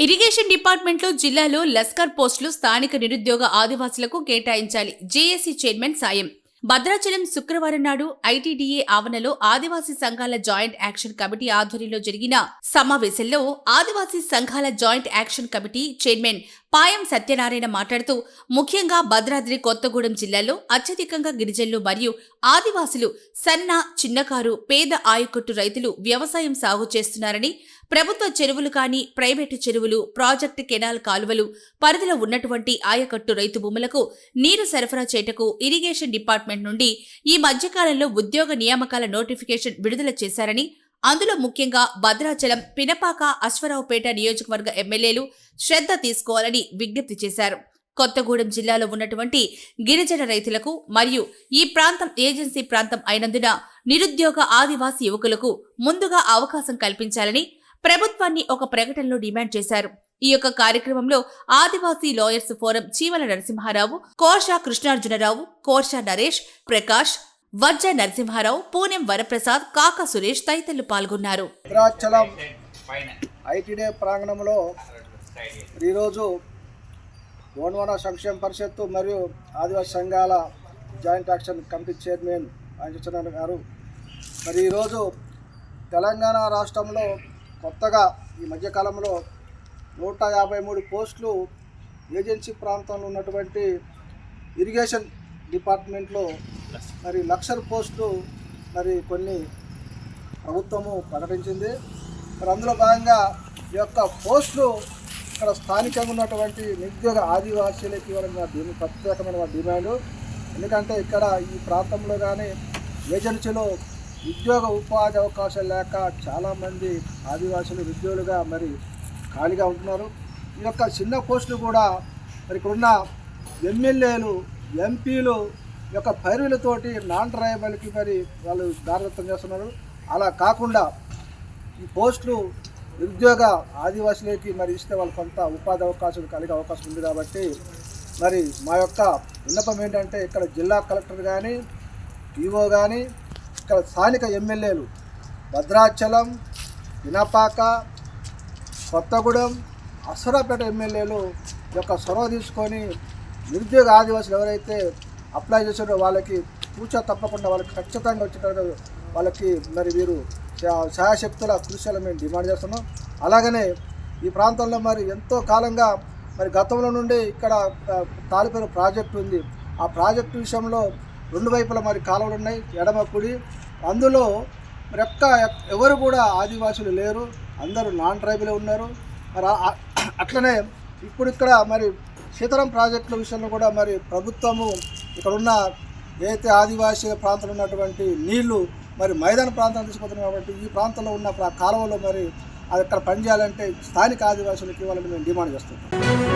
Irrigation డిపార్ట్మెంట్లో జిల్లాలో లస్కర్ పోస్టులు స్థానిక నిరుద్యోగ ఆదివాసులకు కేటాయించాలి. జేఏసీ చైర్మన్ సాయం. భద్రాచలం శుక్రవారం నాడు ఐటీడీఏ ఆవరణలో ఆదివాసీ సంఘాల జాయింట్ యాక్షన్ కమిటీ ఆధ్వర్యంలో జరిగిన సమావేశంలో ఆదివాసీ సంఘాల joint action committee chairman Payam Satyanarayana మాట్లాడుతూ, ముఖ్యంగా భద్రాద్రి కొత్తగూడెం జిల్లాలో అత్యధికంగా గిరిజనులు మరియు ఆదివాసులు సన్న, చిన్నకారు, పేద ఆయకట్టు రైతులు వ్యవసాయం సాగు చేస్తున్నారని, ప్రభుత్వ చెరువులు కానీ, ప్రైవేటు చెరువులు, ప్రాజెక్టు కెనాల్ కాలువలు పరిధిలో ఉన్నటువంటి ఆయకట్టు రైతు భూములకు నీరు సరఫరా చేయటకు ఇరిగేషన్ డిపార్ట్మెంట్ నుండి ఈ మధ్యకాలంలో ఉద్యోగ నియామకాల నోటిఫికేషన్ విడుదల చేశారని, అందులో ముఖ్యంగా భద్రాచలం, పినపాక, అశ్వరావుపేట నియోజకవర్గ ఎమ్మెల్యేలు శ్రద్ధ తీసుకోవాలని విజ్ఞప్తి చేశారు. కొత్తగూడెం జిల్లాలో ఉన్నటువంటి గిరిజన రైతులకు మరియు ఈ ప్రాంతం ఏజెన్సీ ప్రాంతం అయినందున నిరుద్యోగ ఆదివాసీ యువకులకు ముందుగా అవకాశం కల్పించాలని ప్రభుత్వాన్ని ఒక ప్రకటనలో డిమాండ్ చేశారు. ఈ యొక్క కార్యక్రమంలో ఆదివాసీ లాయర్స్ ఫోరం చీమల నరసింహారావు, కోర్షా కృష్ణార్జునరావు, కోర్షా నరేష్, ప్రకాష్, వజ్జ నరసింహారావు, పూనెం వరప్రసాద్, కాక సురేష్ తదితరులు పాల్గొన్నారు. భద్రాచలం ఐటీడీ ప్రాంగణంలో ఈరోజు గోండ్వాన సంక్షేమ పరిషత్తు మరియు ఆదివాసీ సంఘాల joint action committee chairman Satyanarayana గారు మరి ఈరోజు తెలంగాణ రాష్ట్రంలో కొత్తగా ఈ మధ్యకాలంలో 153 పోస్టులు ఏజెన్సీ ప్రాంతంలో ఉన్నటువంటి ఇరిగేషన్ డిపార్ట్మెంట్లో మరి 1,00,000 పోస్టులు మరి కొన్ని ప్రభుత్వము ప్రకటించింది. మరి అందులో భాగంగా ఈ యొక్క పోస్టులు ఇక్కడ స్థానికంగా ఉన్నటువంటి నిరుద్యోగ ఆదివాసీలకు ఇవ్వాలని ప్రత్యేకమైన డిమాండ్. ఎందుకంటే ఇక్కడ ఈ ప్రాంతంలో కానీ ఏజెన్సీలో ఉద్యోగ ఉపాధి అవకాశాలు లేక చాలామంది ఆదివాసులు ఉద్యోగులుగా మరి ఖాళీగా ఉంటున్నారు. ఈ యొక్క చిన్న పోస్టులు కూడా మరి ఇక్కడున్న ఎమ్మెల్యేలు, ఎంపీలు యొక్క పైరులతోటి నాన్ ట్రైబల్కి మరి వాళ్ళు దారదత్తం చేస్తున్నారు. అలా కాకుండా ఈ పోస్టులు నిరుద్యోగ ఆదివాసులకి మరి ఇస్తే వాళ్ళు కొంత ఉపాధి అవకాశాలు కలిగే అవకాశం ఉంది. కాబట్టి మరి మా యొక్క విన్నపం ఏంటంటే ఇక్కడ జిల్లా కలెక్టర్ కానీ, ఈఓ కానీ, ఇక్కడ స్థానిక ఎమ్మెల్యేలు భద్రాచలం, పినపాక, కొత్తగూడెం, అశ్వరావుపేట ఎమ్మెల్యేలు యొక్క చొరవ తీసుకొని నిరుద్యోగ ఆదివాసులు ఎవరైతే అప్లై చేశారో వాళ్ళకి కూర్చో తప్పకుండా వాళ్ళకి ఖచ్చితంగా వచ్చేటట్టు వాళ్ళకి మరి వీరు శాయశక్తుల కృషిలో మేము డిమాండ్ చేస్తున్నాం. అలాగనే ఈ ప్రాంతంలో మరి ఎంతో కాలంగా మరి గతంలో నుండి ఇక్కడ తాలిపేరు ప్రాజెక్టు ఉంది. ఆ ప్రాజెక్టు విషయంలో 2 వైపులా మరి కాలువలు ఉన్నాయి, ఎడమ కుడి. అందులో మరి ఎవరు కూడా ఆదివాసులు లేరు, అందరూ నాన్ ట్రైబులే ఉన్నారు. మరి అట్లనే ఇప్పుడు ఇక్కడ మరి సీతారాం ప్రాజెక్టుల విషయంలో కూడా మరి ప్రభుత్వము ఇక్కడున్న ఏదైతే ఆదివాసీ ప్రాంతంలో ఉన్నటువంటి నీళ్లు మరి మైదాన ప్రాంతాన్ని తీసుకుపోతున్నాయి. కాబట్టి ఈ ప్రాంతంలో ఉన్న కాలువలో మరి అది ఇక్కడ పనిచేయాలంటే స్థానిక ఆదివాసులకు ఇవ్వాలని మేము డిమాండ్ చేస్తున్నాం.